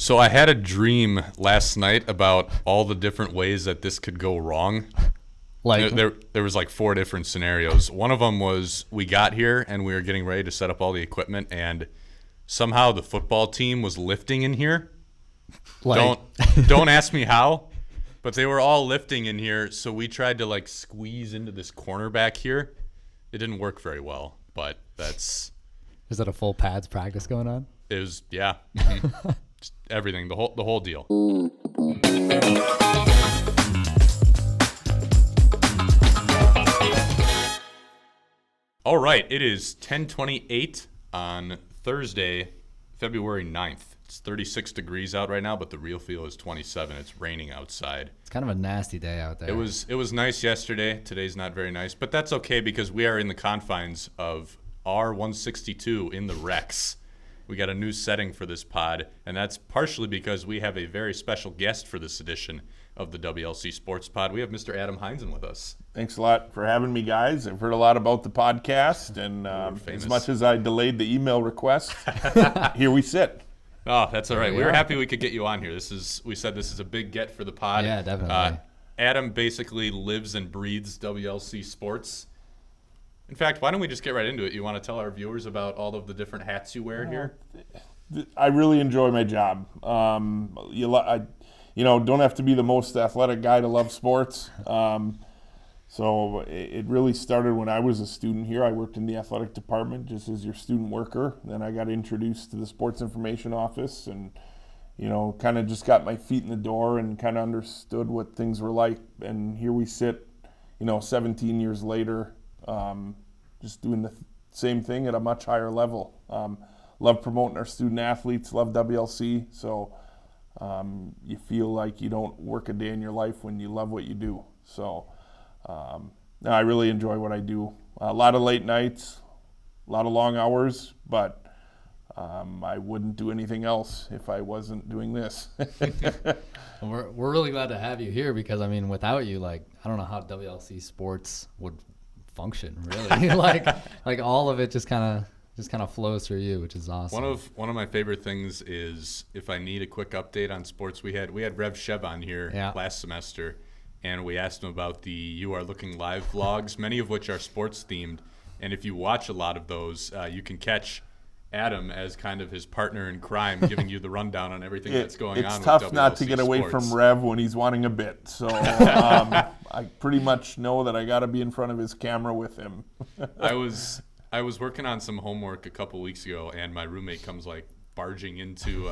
So I had a dream last night about all the different ways that this could go wrong. Like there was like 4 different scenarios. One of them was we got here and we were getting ready to set up all the equipment, and somehow the football team was lifting in here. Don't ask me how, but they were all lifting in here. So we tried to like squeeze into this corner back here. It didn't work very well, but that's. Is that a full pads practice going on? It was, yeah. Just everything, the whole deal. All right, it is 10:28 on Thursday, February 9th. It's 36 degrees out right now, but the real feel is 27. It's raining outside. It's kind of a nasty day out there. It was nice yesterday. Today's not very nice, but that's okay because we are in the confines of R162 in the Rex. We got a new setting for this pod, and that's partially because we have a very special guest for this edition of the WLC Sports Pod. We have Mr. Adam Heinzen with us. Thanks a lot for having me, guys. I've heard a lot about the podcast, and as much as I delayed the email request, here we sit. Oh, that's all right. We were happy we could get you on here. We said this is a big get for the pod. Yeah, definitely. Adam basically lives and breathes WLC sports. In fact, why don't we just get right into it? You want to tell our viewers about all of the different hats you wear here? I really enjoy my job. Don't have to be the most athletic guy to love sports. So it really started when I was a student here. I worked in the athletic department just as your student worker. Then I got introduced to the sports information office and, kind of just got my feet in the door and kind of understood what things were like. And here we sit, 17 years later, just doing the same thing at a much higher level. Love promoting our student athletes, love WLC. So you feel like you don't work a day in your life when you love what you do. So I really enjoy what I do. A lot of late nights, a lot of long hours, but I wouldn't do anything else if I wasn't doing this. We're really glad to have you here because, without you, I don't know how WLC sports would function, really. like all of it just kind of flows through you, which is awesome. One of my favorite things is if I need a quick update on sports. We had Rev Shev on here last semester, and we asked him about the You Are Looking Live vlogs, many of which are sports themed. And if you watch a lot of those, you can catch Adam as kind of his partner in crime, giving you the rundown on everything that's going on. It's tough with WLC not to get away sports. from Rev when he's wanting a bit. So I pretty much know that I got to be in front of his camera with him. I was working on some homework a couple weeks ago, and my roommate comes barging into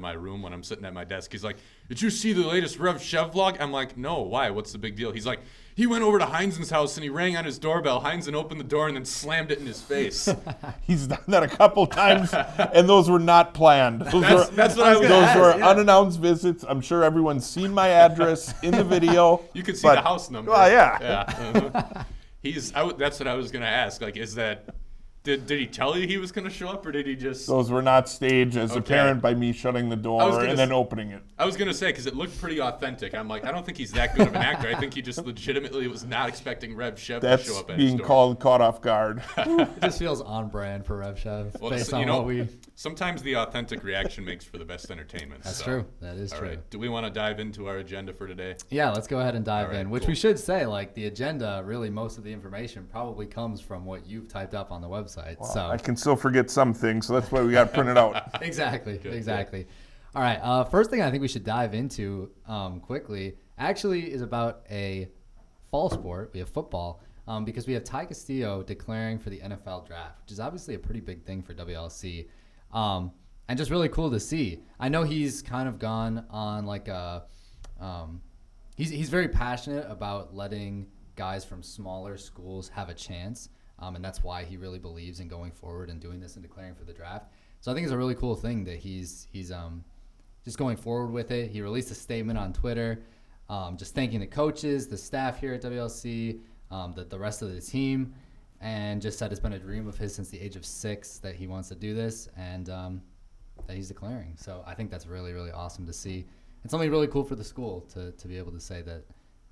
my room when I'm sitting at my desk. He's like, "Did you see the latest Rev Shev vlog?" I'm like, "No, why? What's the big deal?" He's like, "He went over to Heinzen's house and he rang on his doorbell. Heinzen opened the door and then slammed it in his face." He's done that a couple times, and those were not planned. That's what I was going to ask. Those were unannounced visits. I'm sure everyone's seen my address in the video. You can see the house number. Oh, yeah. Uh-huh. That's what I was going to ask. Is that... Did he tell you he was going to show up, or did he just... Those were not staged as apparent by me shutting the door and then opening it. I was going to say, because it looked pretty authentic. I'm like, I don't think he's that good of an actor. I think he just legitimately was not expecting Rev Shev to show up at his door. That's being called caught off guard. It just feels on brand for Rev Shev. Well, sometimes the authentic reaction makes for the best entertainment. That's true. That is true. Right. Do we want to dive into our agenda for today? Yeah, let's go ahead and dive in, which we should say, the agenda, really most of the information probably comes from what you've typed up on the website. Well, so I can still forget some things, so that's why we got to print it out. Exactly. All right, first thing I think we should dive into quickly actually is about a fall sport. We have football because we have Ty Castillo declaring for the NFL draft, which is obviously a pretty big thing for WLC. And just really cool to see. I know he's kind of gone on he's very passionate about letting guys from smaller schools have a chance. And that's why he really believes in going forward and doing this and declaring for the draft. So I think it's a really cool thing that he's just going forward with it. He released a statement on Twitter just thanking the coaches, the staff here at WLC, the rest of the team, and just said it's been a dream of his since the age of 6 that he wants to do this and that he's declaring. So I think that's really, really awesome to see. It's something really cool for the school to be able to say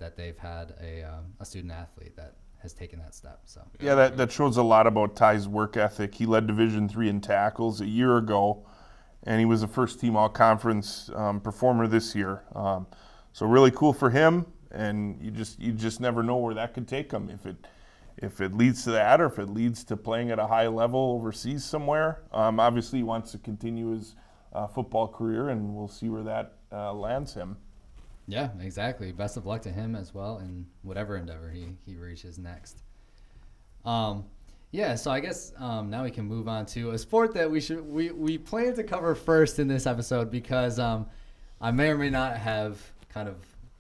that they've had a student athlete that has taken that step. So yeah, that shows a lot about Ty's work ethic. He led Division III in tackles a year ago, and he was a first-team all-conference performer this year. So really cool for him, and you just never know where that could take him. If it leads to that, or if it leads to playing at a high level overseas somewhere. Obviously, he wants to continue his football career, and we'll see where that lands him. Yeah, exactly. Best of luck to him as well in whatever endeavor he reaches next. Yeah, so I guess now we can move on to a sport that we plan to cover first in this episode because I may or may not have kind of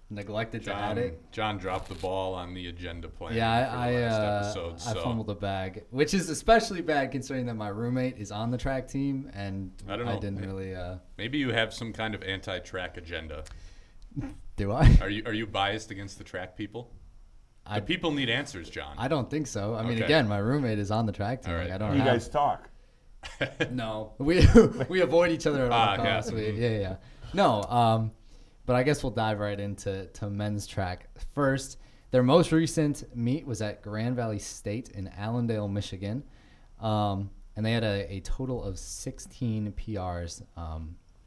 neglected to add it. John dropped the ball on the agenda plan. Yeah, for the last episode, I fumbled the bag, which is especially bad considering that my roommate is on the track team, and I don't know. I didn't really. Maybe you have some kind of anti-track agenda. Do I? Are you biased against the track people? The people need answers, John. I don't think so. I mean, Okay. again, my roommate is on the track team. All right. Like, I don't You have. guys talk. No, we avoid each other at all costs. yeah. Yeah. No, but I guess we'll dive right into men's track first. Their most recent meet was at Grand Valley State in Allendale, Michigan, and they had a total of 16 PRs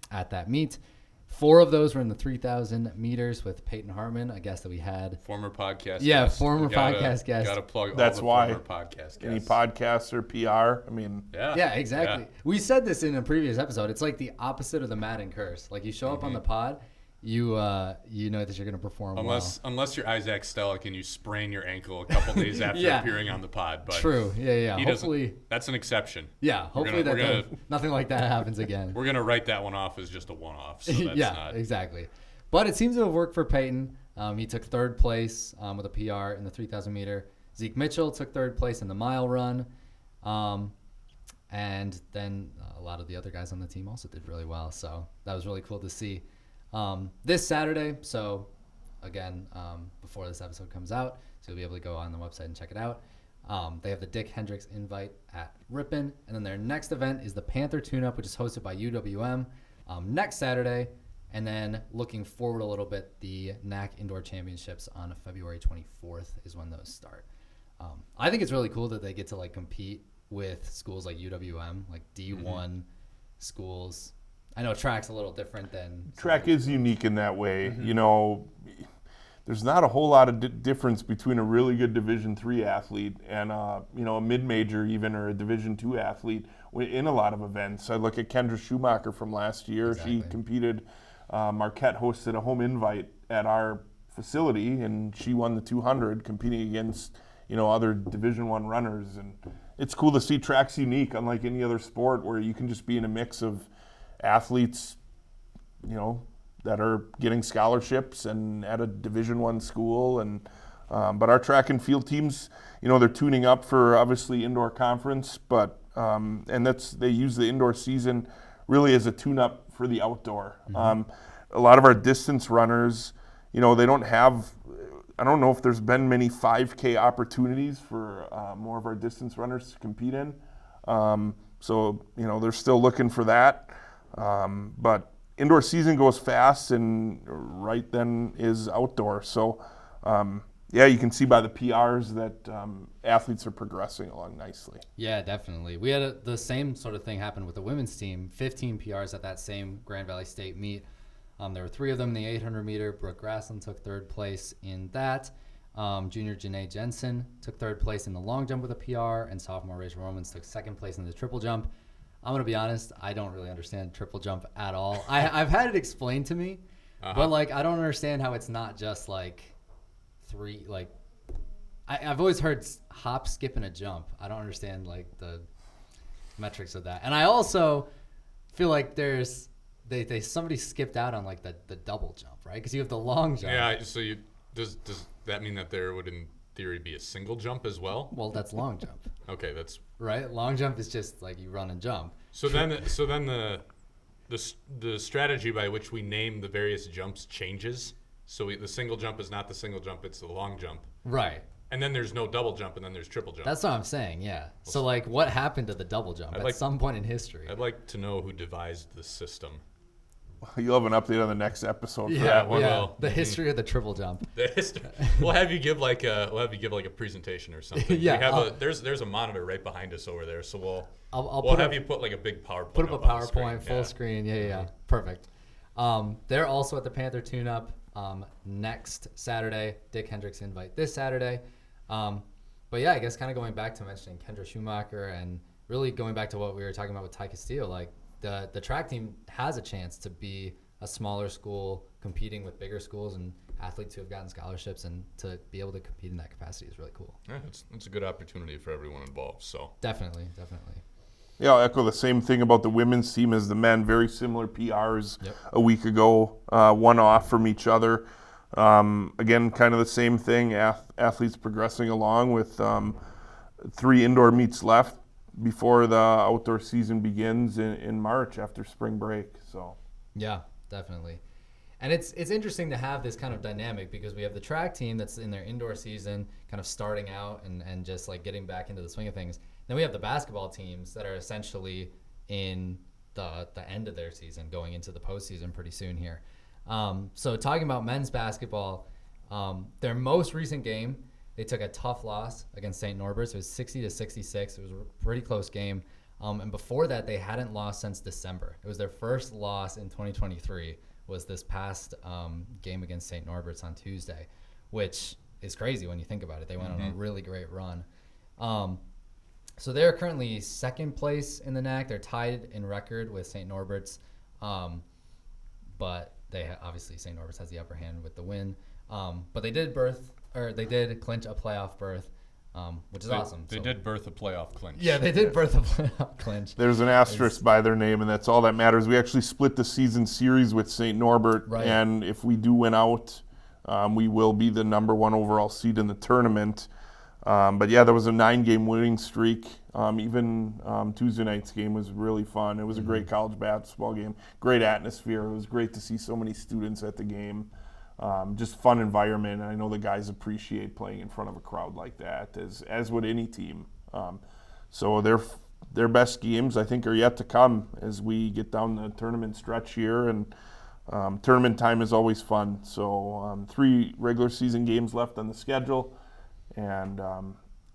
at that meet. 4 of those were in the 3,000 meters with Peyton Hartman, a guest that we had. Former podcast Yeah, guest. former podcast guest. Got to plug That's all the why. former podcast guests. Any podcasts or PR? I mean, Yeah, exactly. Yeah. We said this in a previous episode. It's like the opposite of the Madden curse. Like you show up on the pod, you know that you're going to perform Unless you're Isaac Stellick and you sprain your ankle a couple days after Yeah. appearing on the pod. But True. Yeah. he Hopefully. doesn't. That's an exception. Yeah. Hopefully we're gonna- nothing like that happens again. We're gonna write that one off as just a one-off. So that's Yeah, not. exactly. But it seems to have worked for Peyton. He took 3rd place with a PR in the 3,000 meter. Zeke Mitchell took 3rd place in the mile run. And then a lot of the other guys on the team also did really well. So that was really cool to see. This Saturday, so again, before this episode comes out, so you'll be able to go on the website and check it out. They have the Dick Hendricks Invite at Ripon. And then their next event is the Panther Tune-Up, which is hosted by UWM next Saturday. And then looking forward a little bit, the NAC Indoor Championships on February 24th is when those start. I think it's really cool that they get to like compete with schools like UWM, like D1 schools. I know track's a little different than... track is unique in that way. You know, there's not a whole lot of difference between a really good Division III athlete and a mid-major even, or a Division II athlete in a lot of events. I look at Kendra Schumacher from last year. Exactly. She competed. Marquette hosted a home invite at our facility, and she won the 200, competing against other Division I runners. And it's cool to see track's unique, unlike any other sport, where you can just be in a mix of athletes, that are getting scholarships and at a Division I school. And but our track and field teams, they're tuning up for obviously indoor conference, but and they use the indoor season really as a tune-up for the outdoor. A lot of our distance runners, they don't have, I don't know if there's been many 5K opportunities for more of our distance runners to compete in. So, they're still looking for that. But indoor season goes fast, and right then is outdoor. So, you can see by the PRs that athletes are progressing along nicely. Yeah, definitely. We had the same sort of thing happen with the women's team. 15 PRs at that same Grand Valley State meet. There were 3 of them in the 800 meter. Brooke Grassland took 3rd place in that. Junior Janae Jensen took 3rd place in the long jump with a PR, and sophomore Rachel Romans took 2nd place in the triple jump. I'm going to be honest, I don't really understand triple jump at all. I've had it explained to me, but I don't understand how it's not just 3, I've always heard hop, skip, and a jump. I don't understand the metrics of that. And I also feel like there's somebody skipped out on the double jump, right? Because you have the long jump. Yeah. So does that mean that there would in theory be a single jump as well? Well, that's long jump, Okay, that's right? Long jump is just you run and jump. so then the strategy by which we name the various jumps changes. So the single jump is not the single jump; it's the long jump. Right. And then there's no double jump, and then there's triple jump. That's what I'm saying. Yeah. So what happened to the double jump at some point in history? I'd like to know who devised the system. You'll have an update on the next episode. For Yeah, that one. will. The history of the triple jump. We'll have you give like a presentation or something. Yeah, we have there's a monitor right behind us over there, so I'll have you put like a big PowerPoint. Put up a PowerPoint full screen. Yeah, Mm-hmm. Perfect. They're also at the Panther Tune-Up next Saturday. Dick Hendrick's invite this Saturday. But yeah, I guess kind of going back to mentioning Kendra Schumacher and really going back to what we were talking about with Ty Castillo, like the track team has a chance to be a smaller school competing with bigger schools and athletes who have gotten scholarships, and to be able to compete in that capacity is really cool. Yeah, it's a good opportunity for everyone involved. So Definitely. Yeah, I'll echo the same thing about the women's team as the men. Very similar PRs a week ago, one off from each other. Again, kind of the same thing, athletes progressing along with 3 indoor meets left before the outdoor season begins in March after spring break. So Yeah, definitely. And it's interesting to have this kind of dynamic because we have the track team that's in their indoor season kind of starting out and just like getting back into the swing of things. Then we have the basketball teams that are essentially in the end of their season, going into the postseason pretty soon here. So talking about men's basketball, their most recent game, they took a tough loss against St. Norbert's. It was 60-66. It was a pretty close game. And before that, they hadn't lost since December. It was their first loss in 2023, was this past game against St. Norbert's on Tuesday, which is crazy when you think about it. They went on a really great run. So they're currently second place in the NAC. They're tied in record with St. Norbert's, but obviously St. Norbert's has the upper hand with the win. But they did clinch a playoff berth, which is awesome. They did birth a playoff clinch. Yeah, they did birth a playoff clinch. there's an asterisk by their name, and that's all that matters. We actually split the season series with St. Norbert, and if we do win out, we will be the number 1 overall seed in the tournament. But yeah, there was a 9-game winning streak. Even Tuesday night's game was really fun. It was a great college basketball game, great atmosphere. It was great to see so many students at the game. Just fun environment. I know the guys appreciate playing in front of a crowd like that, as would any team. So their best games, I think, are yet to come as we get down the tournament stretch here. And tournament time is always fun. So 3 regular season games left on the schedule, and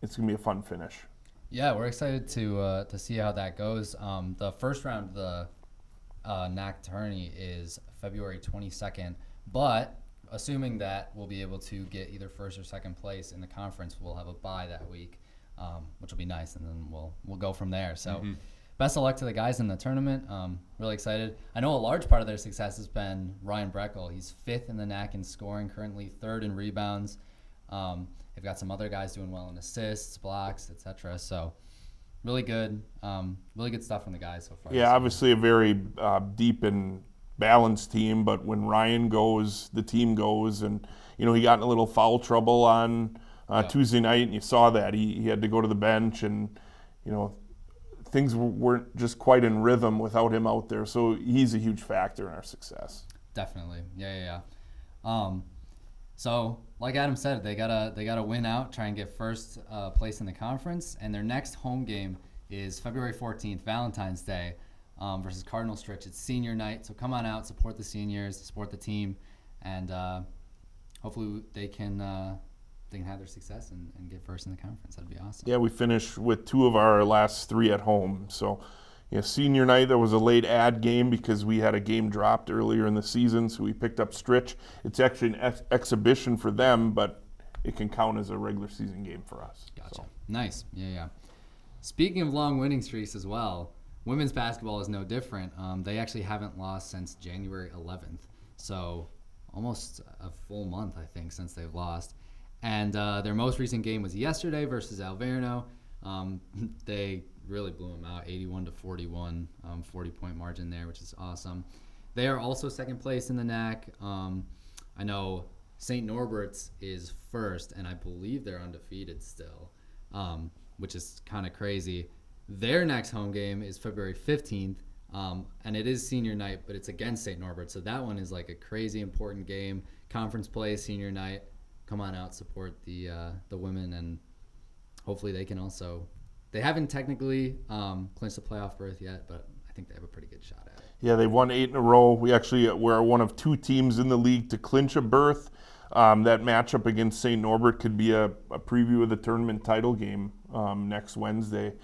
it's going to be a fun finish. Yeah, we're excited to see how that goes. The first round of the NAC tourney is February 22nd, but assuming that we'll be able to get either first or second place in the conference, we'll have a bye that week, which will be nice, and then we'll go from there. So best of luck to the guys in the tournament. Really excited. I know a large part of their success has been Ryan Breckel. He's 5th in the NAC in scoring, currently 3rd in rebounds. They've got some other guys doing well in assists, blocks, etc. So really good stuff from the guys so far. Yeah, obviously a very deep and balanced team, but when Ryan goes, the team goes. And he got in a little foul trouble on Tuesday night, and you saw that he had to go to the bench, and things weren't just quite in rhythm without him out there. So he's a huge factor in our success. Definitely. Yeah. So like Adam said, they gotta win out, try and get first place in the conference, and their next home game is February 14th, Valentine's Day, versus Cardinal Stritch. It's senior night, so come on out, support the seniors, support the team, and hopefully they can have their success and get first in the conference. That'd be awesome. Yeah, we finished with 2 of our last 3 at home. So senior night, there was a late ad game because we had a game dropped earlier in the season, so we picked up Stritch. It's actually an exhibition for them, but it can count as a regular season game for us. Gotcha. So. Nice. Yeah. Speaking of long winning streaks as well, women's basketball is no different. They actually haven't lost since January 11th, so almost a full month, I think, since they've lost. And their most recent game was yesterday versus Alverno. They really blew them out, 81-41, 40-point margin there, which is awesome. They are also second place in the NAC. I know St. Norbert's is first, and I believe they're undefeated still, which is kind of crazy. Their next home game is February 15th, and it is senior night, but it's against St. Norbert. So that one is like a crazy important game. Conference play, senior night. Come on out, support the women, and hopefully they can also. They haven't technically clinched the playoff berth yet, but I think they have a pretty good shot at it. Yeah, they've won 8 in a row. We're one of 2 teams in the league to clinch a berth. That matchup against St. Norbert could be a preview of the tournament title game next Wednesday.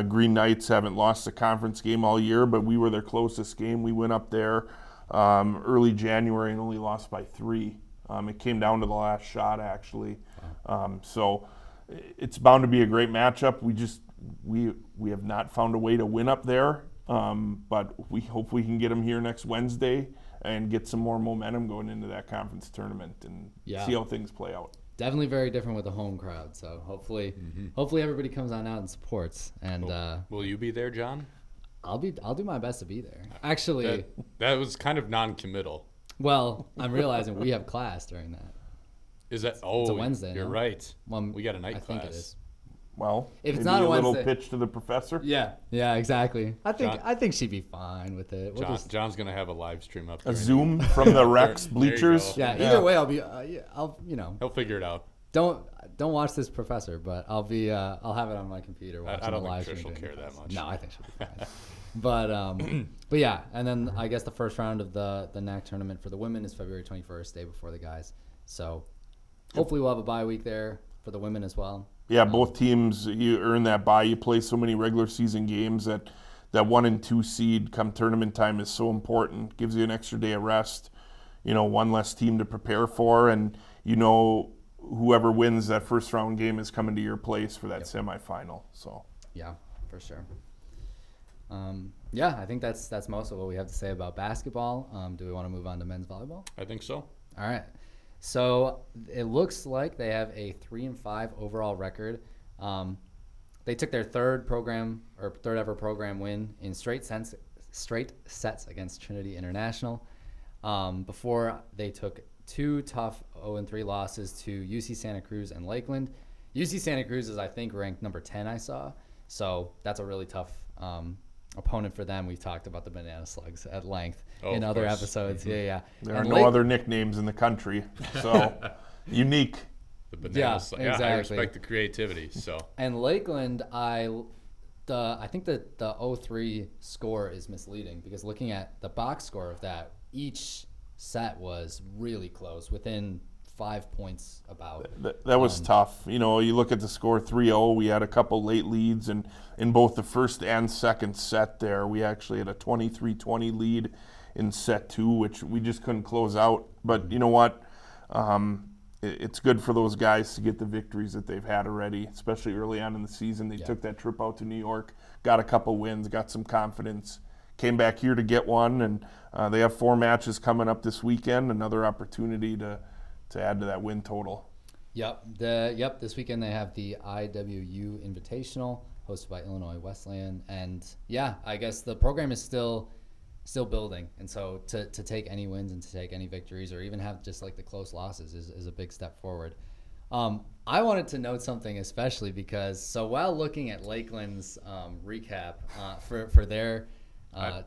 Green Knights haven't lost a conference game all year, but we were their closest game. We went up there early January and only lost by 3. It came down to the last shot, actually. So it's bound to be a great matchup. We have not found a way to win up there, but we hope we can get them here next Wednesday and get some more momentum going into that conference tournament and see how things play out. Definitely very different with a home crowd. So hopefully everybody comes on out and supports. And will you be there, John? I'll do my best to be there. Actually, that was kind of non-committal. Well, I'm realizing we have class during that. Is that? It's a Wednesday. You're right. We got a night I class. think it is. Well, if it's maybe not a little Wednesday, pitch to the professor. Yeah, exactly. I think she'd be fine with it. John's gonna have a live stream up there. A Zoom from the Rex bleachers. Yeah. Either way, I'll be. He'll figure it out. Don't watch this professor, but I'll be. I'll have it on my computer. I don't live think Trish stream will care that much. No, I think she'll be fine. But yeah, and then I guess the first round of the NAC tournament for the women is February 21st, day before the guys. So hopefully we'll have a bye week there for the women as well. Yeah, both teams, you earn that bye. You play so many regular season games that 1 and 2 seed come tournament time is so important. Gives you an extra day of rest, one less team to prepare for, and whoever wins that first round game is coming to your place for that semifinal. So yeah, for sure. I think that's most of what we have to say about basketball. Do we want to move on to men's volleyball? I think so. All right. So it looks like they have a 3-5 overall record. They took their third ever program win in straight sets against Trinity International. Before they took 2 tough 0-3 losses to UC Santa Cruz and Lakeland. UC Santa Cruz is, I think, ranked number 10, I saw. So that's a really tough opponent for them. We've talked about the Banana Slugs at length in other episodes. Mm-hmm. Yeah. There are no other nicknames in the country, so unique. The Banana Slugs. Yeah, exactly. I respect the creativity. So. And Lakeland, I think that the 0-3 score is misleading because looking at the box score of that, each set was really close, within 5 points about. That was tough. You look at the score 3-0. We had a couple late leads, and in both the first and second set there, we actually had a 23-20 lead in set 2, which we just couldn't close out. But you know what? It's good for those guys to get the victories that they've had already, especially early on in the season. They took that trip out to New York, got a couple wins, got some confidence, came back here to get one, and they have 4 matches coming up this weekend, another opportunity to add to that win total. This weekend they have the IWU Invitational hosted by Illinois Wesleyan, and I guess the program is still building, and so to take any wins and to take any victories or even have just like the close losses is a big step forward. I wanted to note something especially because while looking at Lakeland's recap for their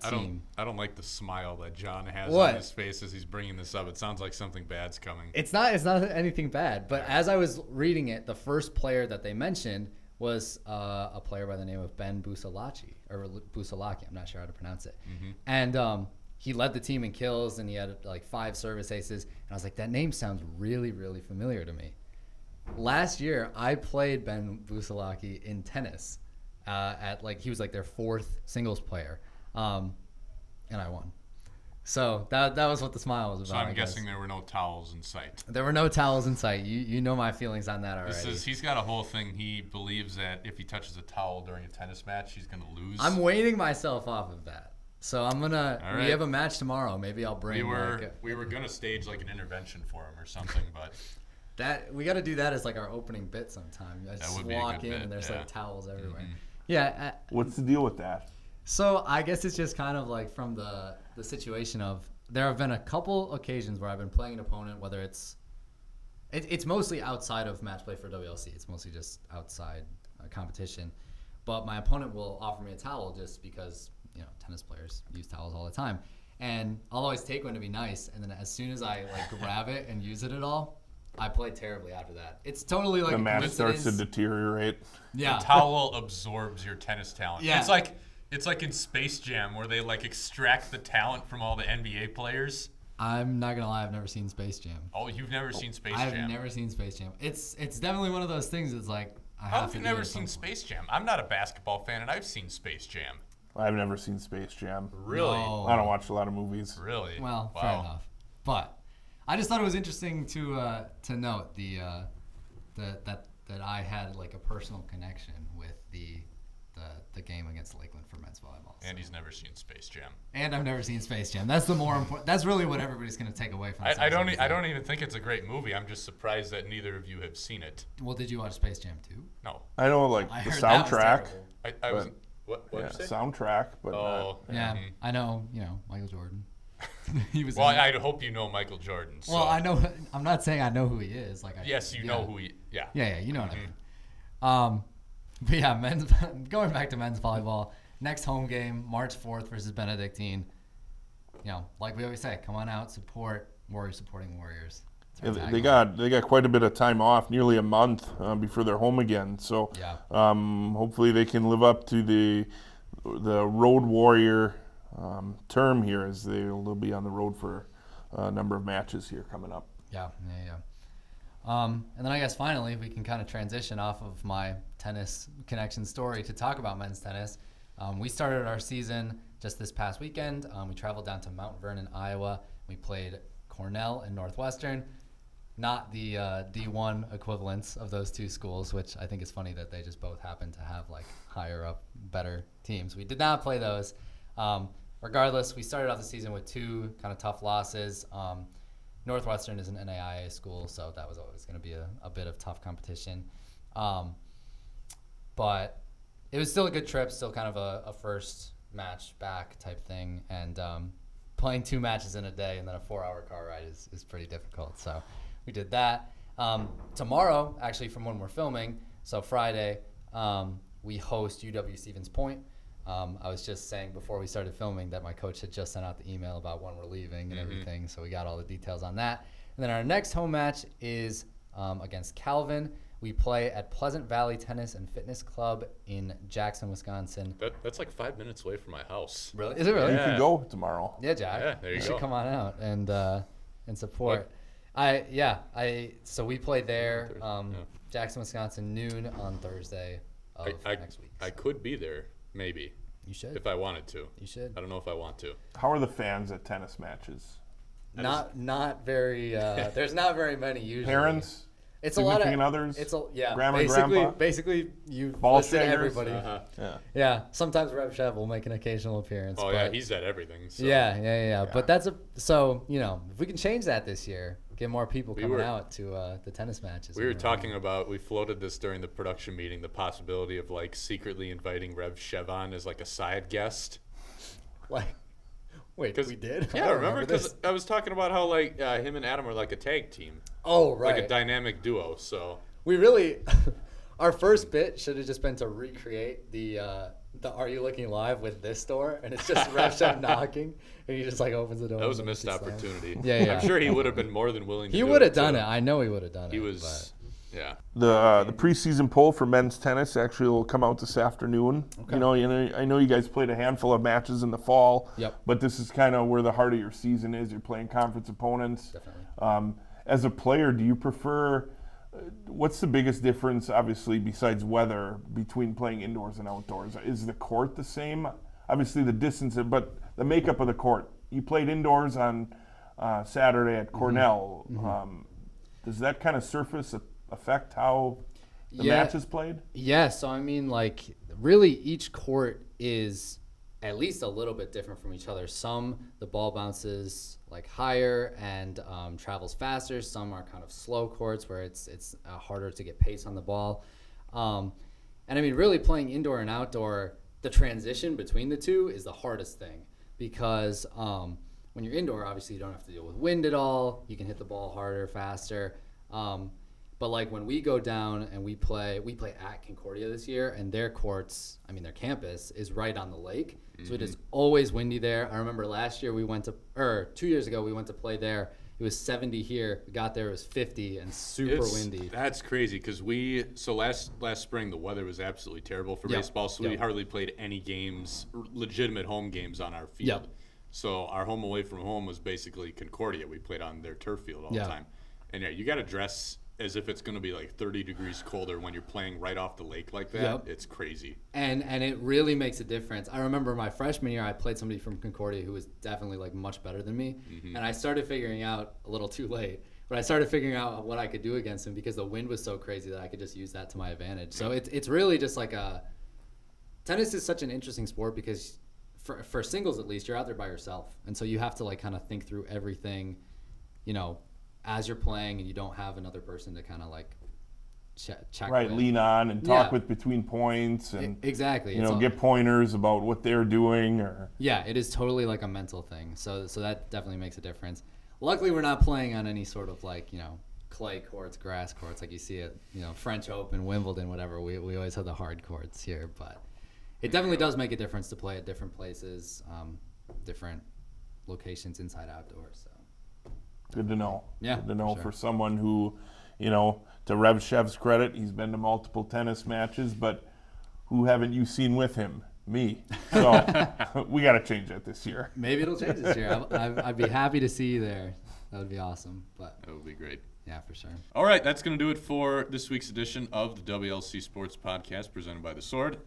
team. I don't like the smile that John has on his face as he's bringing this up. It sounds like something bad's coming. It's not anything bad. But as I was reading it, the first player that they mentioned was a player by the name of Ben Busalacchi, or Busalacchi. I'm not sure how to pronounce it. Mm-hmm. And he led the team in kills, and he had like 5 service aces. And I was like, that name sounds really, really familiar to me. Last year, I played Ben Busalacchi in tennis. He was like their 4th singles player. And I won. So that was what the smile was about. So I'm guessing there were no towels in sight. There were no towels in sight. You know my feelings on that already. He's got a whole thing. He believes that if he touches a towel during a tennis match, he's going to lose. I'm weaning myself off of that. So I'm going to – we have a match tomorrow. Maybe I'll bring We were going to stage like an intervention for him or something, but – that we got to do that as like our opening bit sometime. I just walk in and there's like towels everywhere. Mm-hmm. Yeah. What's the deal with that? So I guess it's just kind of like from the situation of there have been a couple occasions where I've been playing an opponent, whether it's mostly outside of match play for WLC. It's mostly just outside competition. But my opponent will offer me a towel just because, tennis players use towels all the time. And I'll always take one to be nice. And then as soon as I grab it and use it at all, I play terribly after that. It's totally like the match starts to deteriorate. Yeah. The towel absorbs your tennis talent. Yeah. It's like It's like in Space Jam where they like extract the talent from all the NBA players. I'm not gonna lie, I've never seen Space Jam. Oh, you've never seen Space Jam? I've never seen Space Jam. It's definitely one of those things. It's like How have you never seen Space Jam? I'm not a basketball fan, and I've seen Space Jam. I've never seen Space Jam. Really? No. I don't watch a lot of movies. Really? Well, Wow. fair enough. But I just thought it was interesting to note that I had like a personal connection with the game against Lakeland for men's volleyball. And he's never seen Space Jam. And I've never seen Space Jam. That's the more important. That's really what everybody's going to take away from this. I don't even think it's a great movie. I'm just surprised that neither of you have seen it. Well, did you watch Space Jam too? No. I know like I the heard that was soundtrack. terrible. I was. What did you say? Soundtrack, but Oh. Yeah, I know. Michael Jordan. He was. Well, in it. I hope you know Michael Jordan. So. Well, I know. I'm not saying I know who he is. Like, Yes, you know who he. Yeah. Yeah, you know what I mean. But yeah, going back to men's volleyball. Next home game, March 4th versus Benedictine. Like we always say, come on out, support Warriors supporting Warriors. they got quite a bit of time off, nearly a month before they're home again. So Yeah. hopefully they can live up to the Road Warrior term here, as they'll be on the road for a number of matches here coming up. Yeah. And then I guess finally we can kind of transition off of my tennis connection story to talk about men's tennis. We started our season just this past weekend. We traveled down to Mount Vernon, Iowa. We played Cornell and Northwestern, not the D1 equivalents of those two schools, which I think is funny that they just both happen to have like higher up, better teams. We did not play those. Regardless, we started off the season with two kind of tough losses. Northwestern is an NAIA school, so that was always going to be a bit of tough competition. But it was still a good trip, still kind of a first match back type thing. And playing 2 matches in a day and then a 4-hour car ride is pretty difficult. So we did that. Tomorrow, actually, from when we're filming, so Friday, we host UW Stevens Point. I was just saying before we started filming that my coach had just sent out the email about when we're leaving and everything, so we got all the details on that. And then our next home match is against Calvin. We play at Pleasant Valley Tennis and Fitness Club in Jackson, Wisconsin. That's like 5 minutes away from my house. Really? Is it really? You can go tomorrow. Yeah, Jack. Yeah, there you should go. come on out and support. So we play there, Jackson, Wisconsin, noon on Thursday of next week. I could be there, maybe. You should. If I wanted to. You should. I don't know if I want to. How are the fans at tennis matches? Not very. There's not very many usually. Parents? It's a lot of significant others? Grandma, Grandpa. grandpa? Basically, you Ball listen to shaggers? everybody. Uh-huh. Yeah. Sometimes Rev Shev will make an occasional appearance. Oh, but yeah, he's at everything. So. Yeah. But that's if we can change that this year, get more people coming out to the tennis matches. We were talking about, we floated this during the production meeting, the possibility of like secretly inviting Rev Shev on as like a side guest. Like, wait, we did? Yeah, remember? Because I was talking about how like him and Adam are like a tag team. Oh, right. Like a dynamic duo, so. We really, our first bit should have just been to recreate the Are You Looking Live with this door, and it's just Rev Shev knocking, and he just like opens the door. That was a missed opportunity. Yeah. I'm sure he would have been more than willing to He do it. He would have done too. it. I know he would have done it. He was, yeah. The preseason poll for men's tennis actually will come out this afternoon. Okay. I know you guys played a handful of matches in the fall. Yep. But this is kind of where the heart of your season is. You're playing conference opponents. Definitely. As a player, do you prefer? What's the biggest difference, obviously, besides weather, between playing indoors and outdoors? Is the court the same? Obviously, the distance, but the makeup of the court. You played indoors on Saturday at Cornell. Mm-hmm. Does that kind of surface affect how the match is played? Yeah, so I mean, like, really each court is at least a little bit different from each other. Some, the ball bounces like higher and travels faster. Some are kind of slow courts where it's harder to get pace on the ball. And I mean, really playing indoor and outdoor, the transition between the two is the hardest thing because when you're indoor, obviously you don't have to deal with wind at all. You can hit the ball harder, faster. But like when we go down and we play at Concordia this year, and their courts, I mean their campus is right on the lake, so it is always windy there. I remember last year 2 years ago we went to play there, It was 70 here. We got there, it was 50 and super windy. That's crazy because last spring the weather was absolutely terrible for baseball, so we hardly played any games, legitimate home games on our field. So our home away from home was basically Concordia. We played on their turf field all the time. And you got to dress as if it's going to be like 30 degrees colder when you're playing right off the lake like that. It's crazy. And it really makes a difference. I remember my freshman year, I played somebody from Concordia who was definitely like much better than me. And I started figuring out, a little too late, but I started figuring out what I could do against him because the wind was so crazy that I could just use that to my advantage. So it's really just like tennis is such an interesting sport because for singles at least, you're out there by yourself. And so you have to like kind of think through everything, as you're playing, and you don't have another person to kind of like check with. Lean on and talk with between points and exactly. Get pointers about what they're doing it is totally like a mental thing. So that definitely makes a difference. Luckily, we're not playing on any sort of like clay courts, grass courts like you see at French Open, Wimbledon, whatever. We always have the hard courts here, but it definitely does make a difference to play at different places, different locations, inside, outdoors. So. Good to know. Yeah. Good to know for someone who, to Rev Shev's credit, he's been to multiple tennis matches, but who haven't you seen with him? Me. So we got to change that this year. Maybe it'll change this year. I'd be happy to see you there. That would be awesome. But that would be great. Yeah, for sure. All right, that's going to do it for this week's edition of the WLC Sports Podcast presented by The Sword.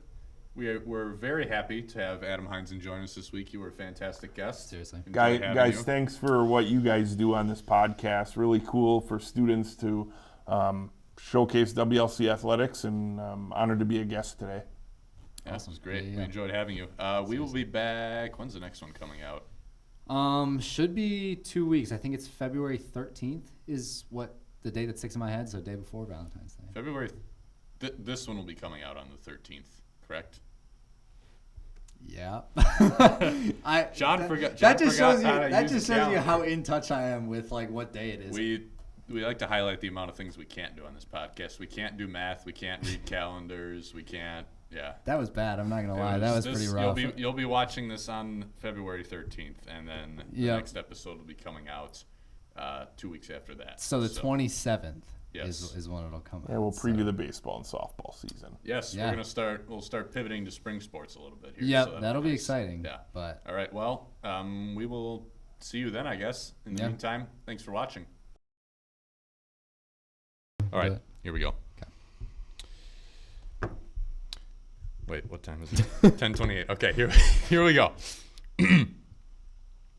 We're very happy to have Adam Heinzen join us this week. You were a fantastic guest. Seriously. Guys, thanks for what you guys do on this podcast. Really cool for students to showcase WLC athletics, and honored to be a guest today. Yeah, awesome. It was great. Yeah. We enjoyed having you. We will be back. When's the next one coming out? Should be 2 weeks. I think it's February 13th is what the date that sticks in my head, so day before Valentine's Day. This one will be coming out on the 13th. Correct. Yeah. John forgot. That just shows you how in touch I am with like what day it is. We like to highlight the amount of things we can't do on this podcast. We can't do math. We can't read calendars. We can't. Yeah. That was bad. I'm not gonna lie. That was pretty rough. You'll be watching this on February 13th, and then the next episode will be coming out 2 weeks after that. So the 27th. Yes. Is when it'll come out. Yeah, we'll preview the baseball and softball season. Yes, we'll start pivoting to spring sports a little bit here. Yeah, so that'll be exciting. Yeah. But all right, well, we will see you then, I guess. In the meantime, thanks for watching. All right, here we go. Okay. Wait, what time is it? 10:28. Okay, here we go.